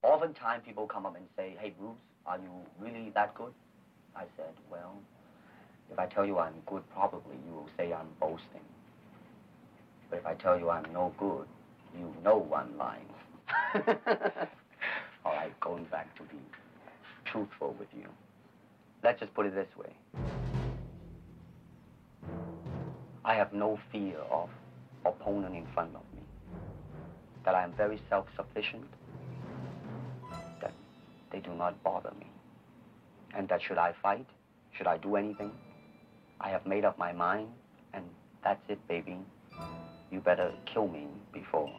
Oftentimes people come up and say, hey, Bruce, are you really that good? I said, well, if I tell you I'm good, probably you will say I'm boasting. But if I tell you I'm no good, you know I'm lying. All right, going back to be truthful with you. Let's just put it this way. I have no fear of opponent in front of me. That I am very self-sufficient. That they do not bother me. And that should I fight, should I do anything, I have made up my mind, and that's it, baby. You better kill me before.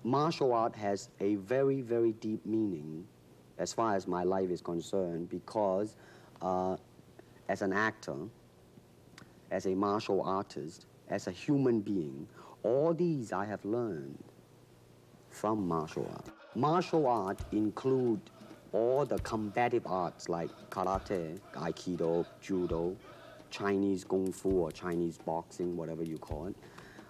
Martial art has a very, very deep meaning as far as my life is concerned because as an actor, as a martial artist, as a human being, all these I have learned from martial art. Martial art include all the combative arts like karate, aikido, judo, Chinese kung fu or Chinese boxing, whatever you call it,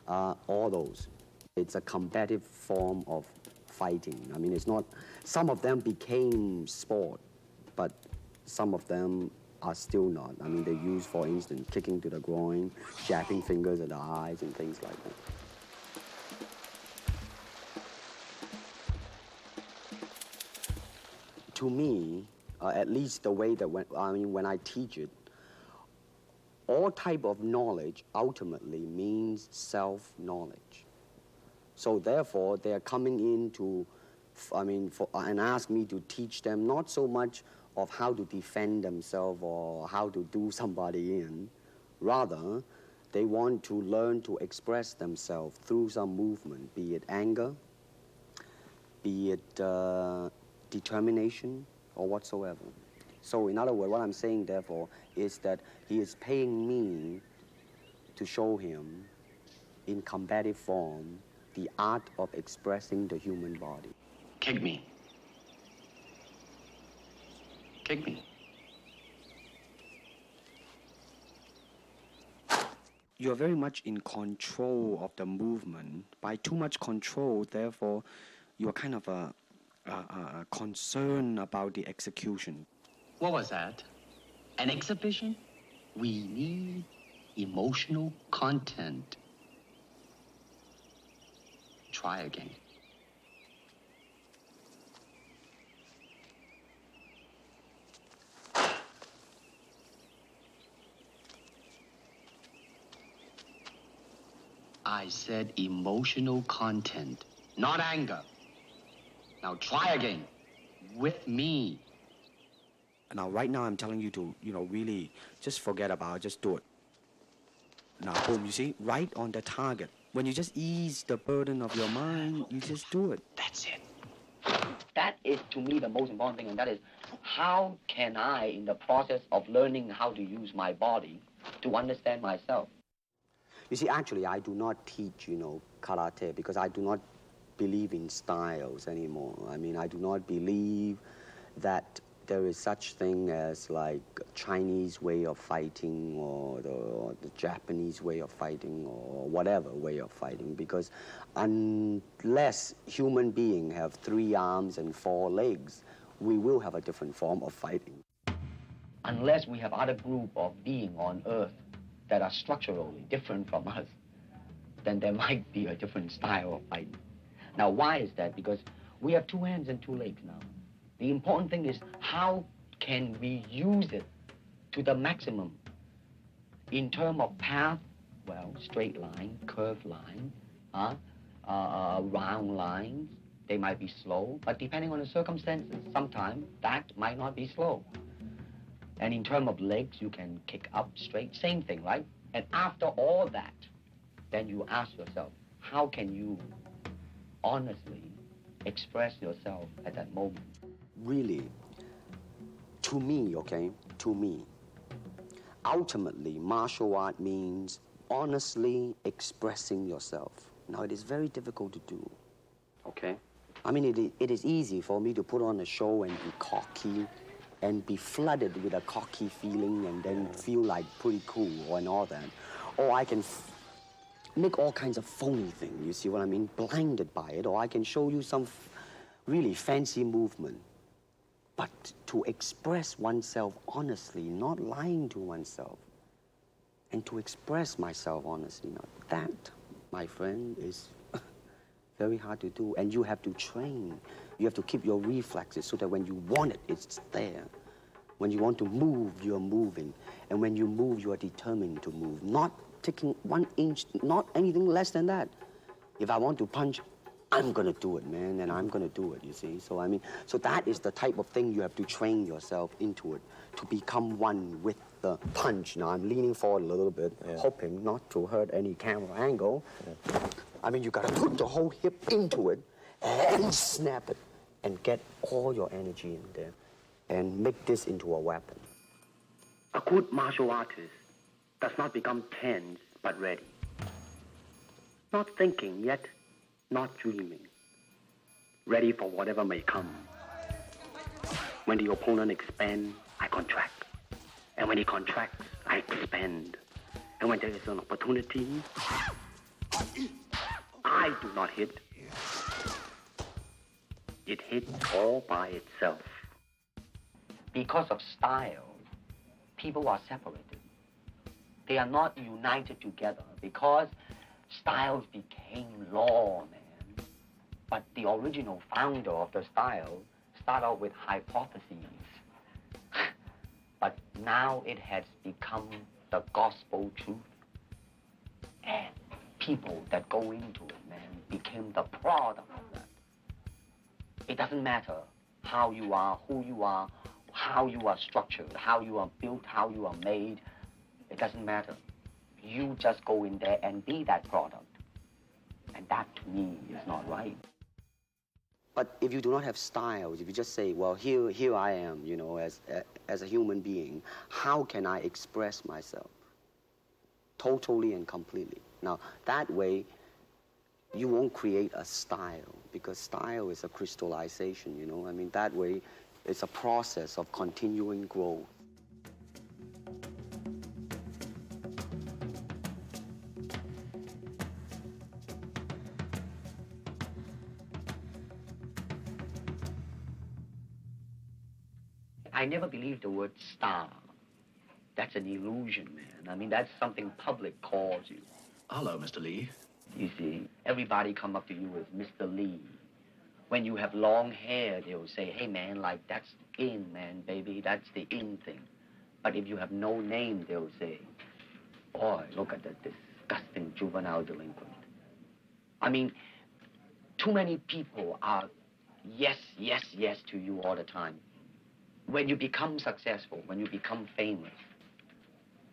all those. It's a combative form of fighting. I mean, it's not, some of them became sport, but some of them are still not. I mean, they use, for instance, kicking to the groin, jabbing fingers at the eyes, and things like that. To me, at least the way that when I teach it, all type of knowledge ultimately means self-knowledge. So therefore, they're coming in to, and ask me to teach them not so much of how to defend themselves or how to do somebody in. Rather, they want to learn to express themselves through some movement, be it anger, be it determination, or whatsoever. So in other words, what I'm saying, therefore, is that he is paying me to show him in combative form the art of expressing the human body. Kick me. Kick me. You're very much in control of the movement. By too much control, therefore, you're kind of concerned about the execution. What was that? An exhibition? We need emotional content. Try again. I said emotional content, not anger. Now try again, with me. Now, right now, I'm telling you to, really just forget about it, just do it. Now, boom, you see, right on the target. When you just ease the burden of your mind, you just do it. That's it. That is, to me, the most important thing, and that is, how can I, in the process of learning how to use my body, to understand myself? You see, actually, I do not teach, karate, because I do not believe in styles anymore. I mean, I do not believe that there is such thing as like Chinese way of fighting or the Japanese way of fighting or whatever way of fighting, because unless human beings have 3 arms and 4 legs, we will have a different form of fighting. Unless we have other group of beings on Earth that are structurally different from us, then there might be a different style of fighting. Now, why is that? Because we have 2 hands and 2 legs now. The important thing is, how can we use it to the maximum? In terms of path, well, straight line, curved line, round lines, they might be slow, but depending on the circumstances, sometimes that might not be slow. And in terms of legs, you can kick up straight, same thing, right? And after all that, then you ask yourself, how can you honestly express yourself at that moment? Really, to me, ultimately, martial art means honestly expressing yourself. Now, it is very difficult to do, okay? I mean, it is easy for me to put on a show and be cocky and be flooded with a cocky feeling and then feel like pretty cool and all that. Or I can make all kinds of phony things, you see what I mean? Blinded by it. Or I can show you some really fancy movement. But to express oneself honestly, not lying to oneself, and to express myself honestly, now that, my friend, is very hard to do. And you have to train. You have to keep your reflexes so that when you want it, it's there. When you want to move, you're moving. And when you move, you are determined to move. Not taking 1 inch, not anything less than that. If I want to punch, I'm gonna do it, man, and I'm gonna do it, you see? So, I mean, so that is the type of thing you have to train yourself into it, to become one with the punch. Now, I'm leaning forward a little bit, hoping not to hurt any camera angle. I mean, you gotta put the whole hip into it and snap it and get all your energy in there and make this into a weapon. A good martial artist does not become tense, but ready. Not thinking yet, not dreaming. Ready for whatever may come. When the opponent expands, I contract. And when he contracts, I expand. And when there is an opportunity, I do not hit. It hits all by itself. Because of style, people are separated. They are not united together because styles became law, man. But the original founder of the style started out with hypotheses. But now it has become the gospel truth. And people that go into it, man, became the product of that. It doesn't matter how you are, who you are, how you are structured, how you are built, how you are made. It doesn't matter. You just go in there and be that product. And that, to me, is not right. But if you do not have styles, if you just say, well, here I am, you know, as a human being, how can I express myself? Totally and completely. Now, that way, you won't create a style, because style is a crystallization, you know? I mean, that way, it's a process of continuing growth. I never believed the word star. That's an illusion, man. I mean, that's something public calls you. Hello, Mr. Lee. You see, everybody come up to you as Mr. Lee. When you have long hair, they'll say, hey, man, like, that's in, man, baby. That's the in thing. But if you have no name, they'll say, boy, look at that disgusting juvenile delinquent. I mean, too many people are yes, yes, yes to you all the time. When you become successful, when you become famous,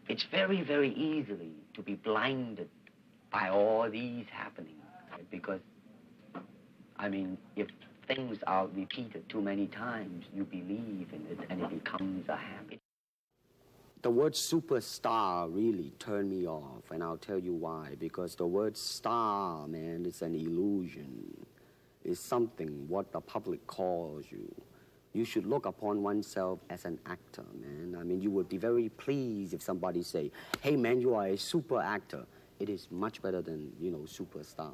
it's very, very easily to be blinded by all these happenings, right? Because, I mean, if things are repeated too many times, you believe in it and it becomes a habit. The word superstar really turned me off, and I'll tell you why. Because the word star, man, is an illusion. It's something what the public calls you. You should look upon oneself as an actor, man. I mean, you would be very pleased if somebody say, hey, man, you are a super actor. It is much better than, you know, superstar.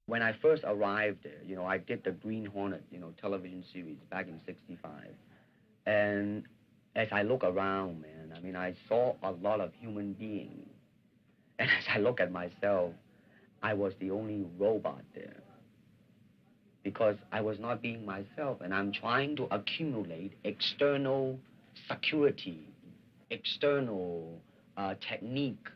When I first arrived there, you know, I did the Green Hornet, you know, television series back in '65. And as I look around, man, I mean, I saw a lot of human beings. And as I look at myself, I was the only robot there. Because I was not being myself, and I'm trying to accumulate external security, external technique,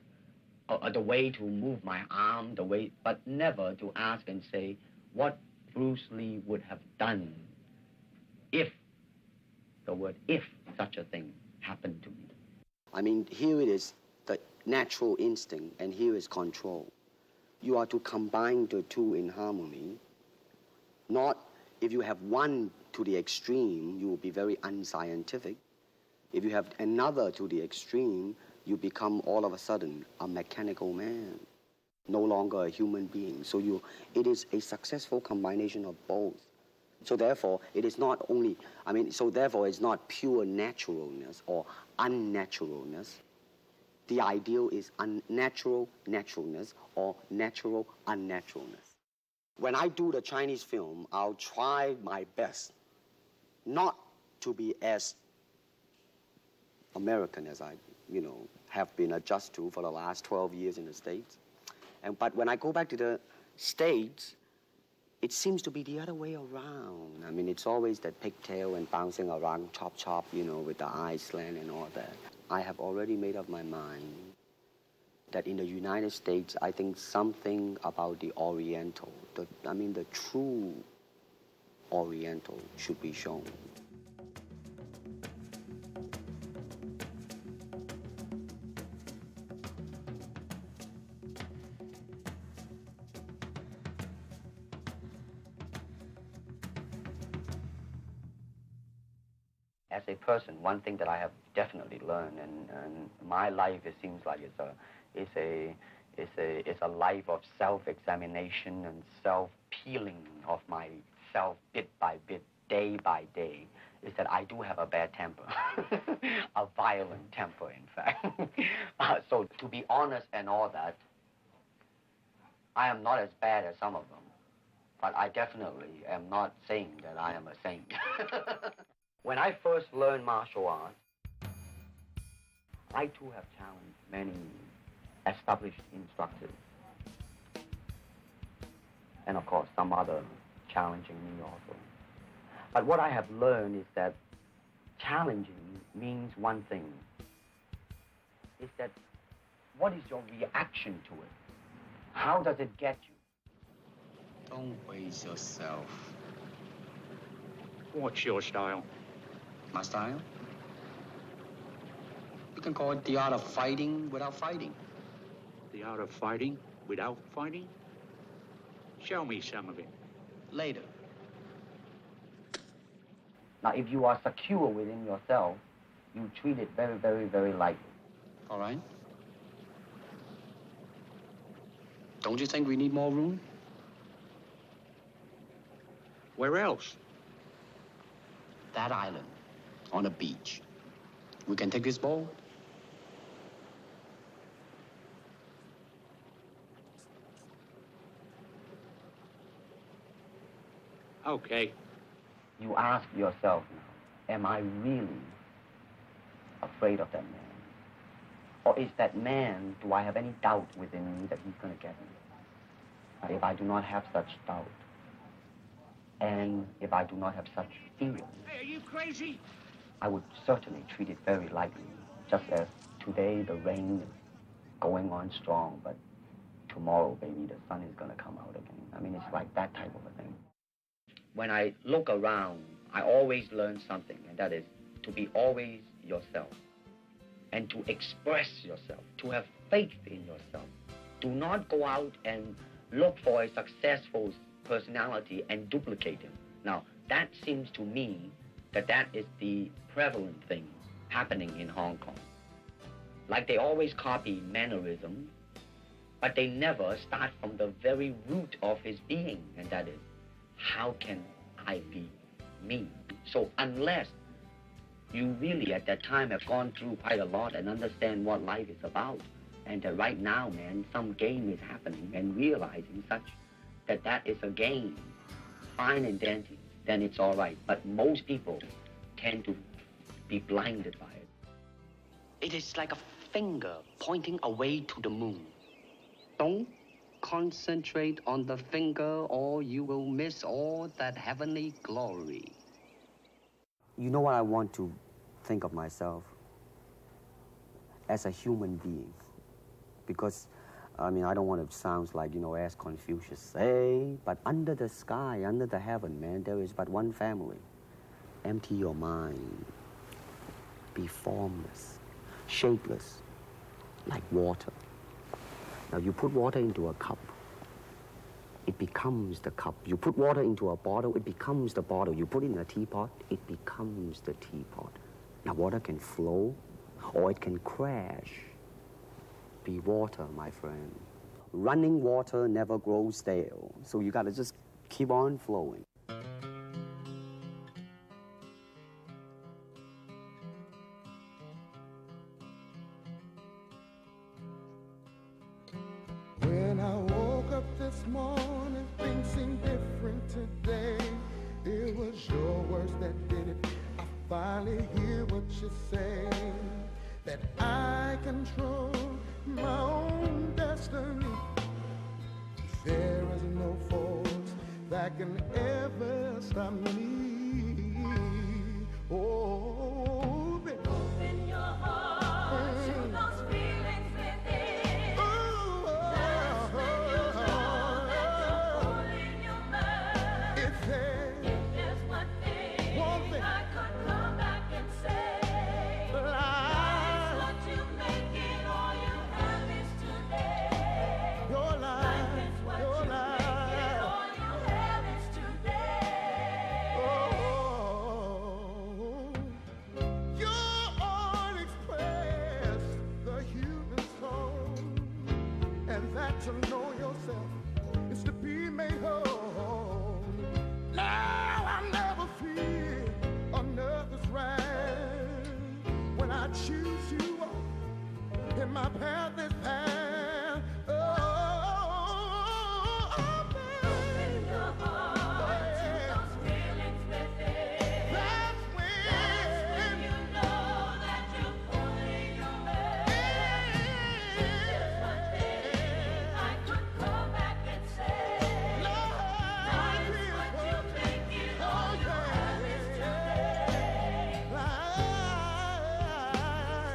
the way to move my arm, the way, but never to ask and say what Bruce Lee would have done if, the word if, such a thing happened to me. I mean, here it is, the natural instinct, and here is control. You are to combine the two in harmony. Not, if you have one to the extreme, you will be very unscientific. If you have another to the extreme, you become all of a sudden a mechanical man, no longer a human being. So it is a successful combination of both. So therefore, it is not only, so therefore it's not pure naturalness or unnaturalness. The ideal is unnatural naturalness or natural unnaturalness. When I do the Chinese film, I'll try my best not to be as American as I, have been adjusted to for the last 12 years in the States. But when I go back to the States, it seems to be the other way around. It's always that pigtail and bouncing around, chop, with the eyes slant and all that. I have already made up my mind that in the United States, I think something about the Oriental, the true Oriental should be shown. As a person, one thing that I have definitely learned, and my life, it seems like it's a life of self-examination and self-peeling of myself bit by bit, day by day, is that I do have a bad temper, a violent temper, in fact. So to be honest and all that, I am not as bad as some of them, but I definitely am not saying that I am a saint. When I first learned martial arts, I too have challenged many established instructors. And of course, some other challenging me also. But what I have learned is that challenging means one thing. Is that what is your reaction to it? How does it get you? Don't waste yourself. What's your style? My style? You can call it the art of fighting without fighting. The art of fighting without fighting? Show me some of it. Later. Now, if you are secure within yourself, you treat it very, very, very lightly. All right. Don't you think we need more room? Where else? That island, on a beach. We can take this boat. Okay. You ask yourself now, am I really afraid of that man? Or is that man, do I have any doubt within me that he's going to get me? But if I do not have such doubt, and if I do not have such feeling, Hey, are you crazy? I would certainly treat it very lightly, just as today the rain is going on strong, but tomorrow, baby, the sun is going to come out again. It's like that type of a thing. When I look around, I always learn something, and that is to be always yourself and to express yourself, to have faith in yourself. Do not go out and look for a successful personality and duplicate him. Now, that seems to me that is the prevalent thing happening in Hong Kong. Like they always copy mannerisms, but they never start from the very root of his being, and that is, how can I be me? So unless you really at that time have gone through quite a lot and understand what life is about, and that right now, man, some game is happening, and realizing such that is a game, fine and dandy, then it's all right. But most people tend to be blinded by it. It is like a finger pointing away to the moon. Don't concentrate on the finger or you will miss all that heavenly glory. You know what I want to think of myself? As a human being. Because, I don't want to sound like, as Confucius say, but under the sky, under the heaven, man, there is but one family. Empty your mind. Be formless, shapeless, like water. Now, you put water into a cup, it becomes the cup. You put water into a bottle, it becomes the bottle. You put it in a teapot, it becomes the teapot. Now, water can flow, or it can crash. be water, my friend. Running water never grows stale, so you gotta just keep on flowing. When I woke up this morning, things seemed different today. It was your words that did it. I finally hear what you say, that I control my own destiny. There is no force that can ever stop me. Oh, baby. Open your heart to those feelings within. That's when you know that you're pulling your mind. If there's one thing I could come back and say, life's what you make it, all you have is today. your life, Life is what you make it, all you have is today. you all express the human soul, and that to know yourself is to be made whole. Now I never fear another's right when I choose you all, and my path is past. Open your heart to those feelings within. That's when You know that you're pulling your weight. There's one thing I could come back and say. Life is what you make it, all you have is today.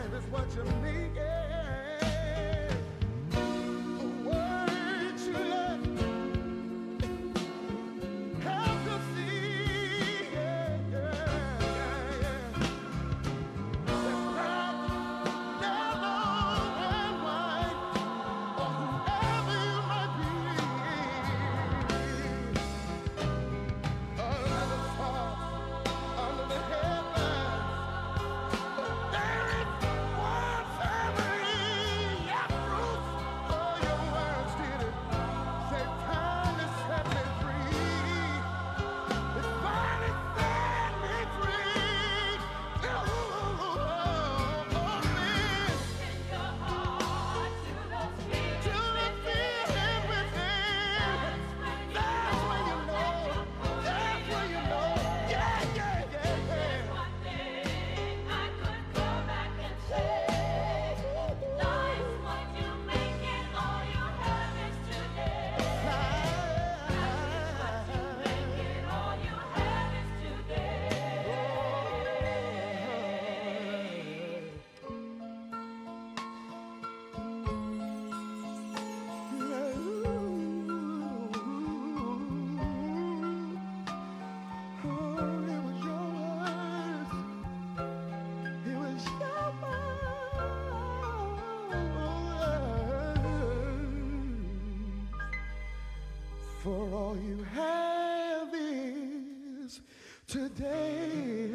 life is what you make it. The words you left help to see, that yellow and white, or whoever you might be, under the stars, under the headlights. There is one family, yes, Bruce. Oh, your words did it. Say, kindly set me free. It finally set me free. Open your heart to those feelings To the feeling within. That's when you know. That's when you know. Yeah, yeah, yeah, yeah. One thing I could come back and say. Life's what you make it, all you have is today. Make it, all you have is It was your words. It was your words. For all you have is today.